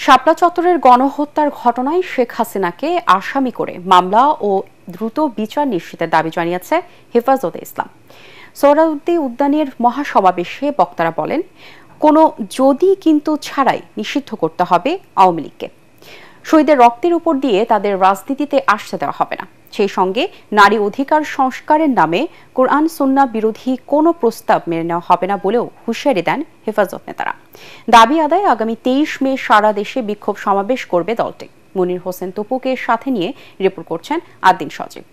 শাপলা চত্বরের গণহত্যার ঘটনায় শেখ হাসিনাকে আসামি করে মামলা ও দ্রুত বিচার নিশ্চিতের দাবি জানিয়েছে হেফাজতে ইসলাম। সোহরাওয়ার্দী উদ্যানের মহাসমাবেশে বক্তারা বলেন, কোনো যদি কিন্তু ছাড়াই নিষিদ্ধ করতে হবে আওয়ামী লীগকে। শহীদের রক্তের উপর দিয়ে তাদের রাজনীতিতে আসতে দেওয়া হবে না। সেই সঙ্গে নারী অধিকার সংস্কারের নামে কোরআন সুন্নাহ বিরোধী কোনো প্রস্তাব মেনে নেওয়া হবে না বলেও হুঁশিয়ারি দেন হেফাজত নেতারা। দাবি আদায় আগামী 23 মে সারা দেশে বিক্ষোভ সমাবেশ করবে দলটি। মনির হোসেন তপুকে সাথে নিয়ে রিপোর্ট করছেন আদ্দিন সজীব।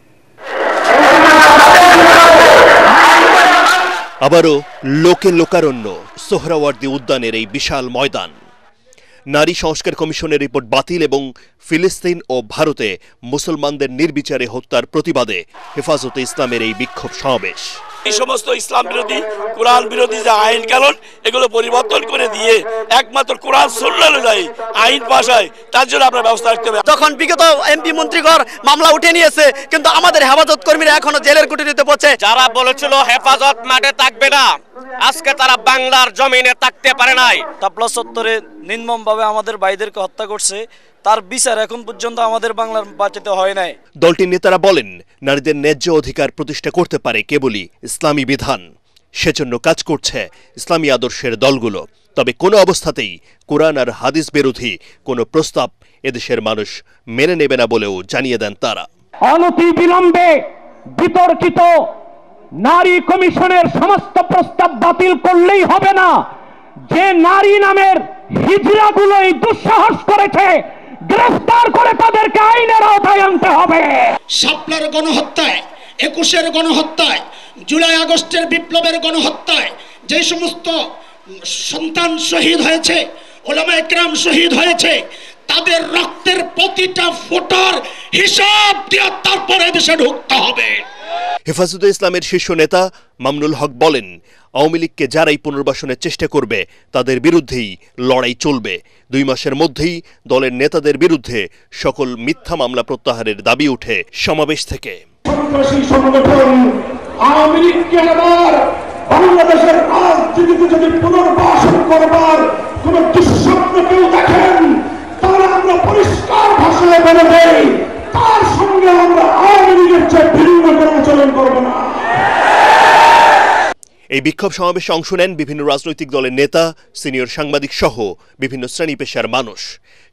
আবারও লোকে লোকারণ্য সোহরাওয়ার্দী উদ্যানের এই বিশাল ময়দান। নারী সংস্কার কমিশনের রিপোর্ট বাতিল এবং ফিলিস্তিন ও ভারতে মুসলমানদের নির্বিচারে হত্যার প্রতিবাদে হেফাজতে ইসলামের এই বিক্ষোভ সমাবেশ। এই সমস্ত ইসলাম বিরোধী, কোরআন বিরোধী যে আইন কানুন এগুলো পরিবর্তন করে দিয়ে একমাত্র কোরআন সুন্নাহ অনুযায়ী আইন পাস হয়, তার জন্য আপনার ব্যবস্থা রাখতে হবে। তখন বিগত এমপি মন্ত্রীগণ মামলা উঠে নিয়েছে, কিন্তু আমাদের হেফাজত কর্মীরা এখনো জেলের কুটিতে পড়ছে। যারা বলেছিল হেফাজত মাঠে থাকবে না, আজকে তারা বাংলার জমিনে থাকতে পারে নাই। শাপলা চত্বরে নির্মমভাবে আমাদের ভাইদেরকে হত্যা করছে, তার বিচার এখন পর্যন্ত আমাদের বাংলার বাঁচাতে হয় নাই। দলটির নেতারা বলেন, নারীদের ন্যায্য অধিকার প্রতিষ্ঠা করতে পারে কেবলই ইসলামী বিধান। সেজন্য কাজ করছে ইসলামী আদর্শের দলগুলো। তবে কোনো অবস্থাতেই কোরআন আর হাদিস বিরোধী কোনো প্রস্তাব এদেশের মানুষ মেনে নেবে না বলেও জানিয়ে দেন তারা। অনতি বিলম্বে বিতর্কিত নারী কমিশনের সমস্ত প্রস্তাব বাতিল করলেই হবে না। যে নারী নামের হিজড়াগুলোই দুঃসাহস করেছে, গ্রেফতার করে তাদেরকে আইনের আওতায় আনতে হবে। শাপলার গণহত্যায়, 21-এর গণহত্যায়, জুলাই আগস্টের বিপ্লবের গণহত্যায় যে সমস্ত সন্তান শহীদ হয়েছে, ওলামায়ে কেরাম শহীদ হয়েছে, তাদের রক্তের প্রতিটা ফোঁটার হিসাব দিয়ে তারপরে দেশে ঢুকতে হবে। হেফাজতে ইসলামের শীর্ষ নেতা মামুনুল হক বলেন, আওয়ামী লীগকে যারাই পুনর্বাসনের চেষ্টা করবে তাদের বিরুদ্ধেই লড়াই চলবে। 2 মাসের মধ্যেই দলের নেতাদের বিরুদ্ধে সকল মিথ্যা মামলা প্রত্যাহারের দাবি উঠে সমাবেশ থেকে। সন্ত্রাসী সংগঠন আওয়ামী লীগকে আবার বাংলাদেশের রাজনীতিতে যদি পুনর্বাসন করবার কোন দুঃস্বপ্ন কেউ দেখেন, তারা আমরা পরিষ্কার ভাষায় বলে দেই, তার সঙ্গে আমরা আওয়ামী লীগের চেয়ে ভিন্ন কোনো আচরণ করব না। এই বিক্ষোভ সমাবেশে অংশ নেন বিভিন্ন রাজনৈতিক দলের নেতা, সিনিয়র সাংবাদিক সহ বিভিন্ন শ্রেণী পেশার মানুষ।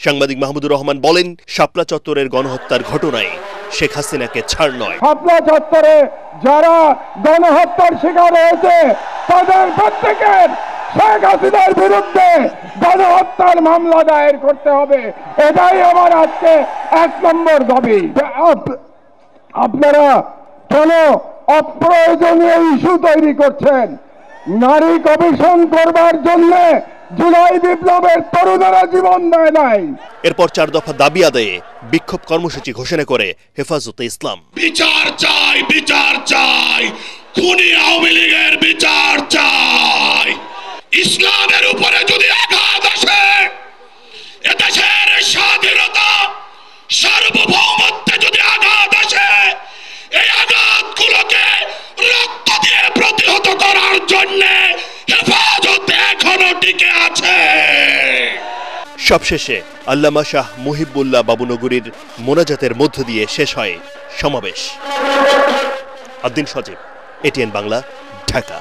সাংবাদিক মাহমুদুর রহমান বলেন, শাপলা চত্বরের গণহত্যার ঘটনায় শেখ হাসিনাকে ছাড় নয়। শাপলা চত্বরে যারা গণহত্যার শিকার হয়েছে তাদের প্রত্যেকের শেখ হাসিনার বিরুদ্ধে গণহত্যার মামলা দায়ের করতে হবে। এটাই আমার আজকে 1 নম্বর দাবি। আপনারা কেন অপ্রয়োজনীয় ইস্যু তৈরি করছেন? নারী কমিশন করবার জন্য জুলাই বিপ্লবের তরুণেরা জীবন দেয় নাই। এরপর 4 দফা দাবি আদায়ে বিক্ষোভ কর্মসূচি ঘোষণা করে হেফাজতে ইসলাম। বিচার চাই, বিচার চাই, খুনি আওয়ামী লীগের বিচার চাই। ইসলামের উপরে যদি আঘাত আসে, এদেশের স্বাধীনতা সার্বভৌমত্বে যদি আঘাত আসে, এই আঘাতগুলোকে রক্ত দিয়ে প্রতিহত করার জন্য হেফাজত এখনো টিকে আছে। সবশেষে আল্লামা শাহ মুহিবুল্লাহ বাবুনগরীর মোনাজাতের মধ্য দিয়ে শেষ হয় সমাবেশ। আদ্দিন সজীব, এটিএন বাংলা, ঢাকা।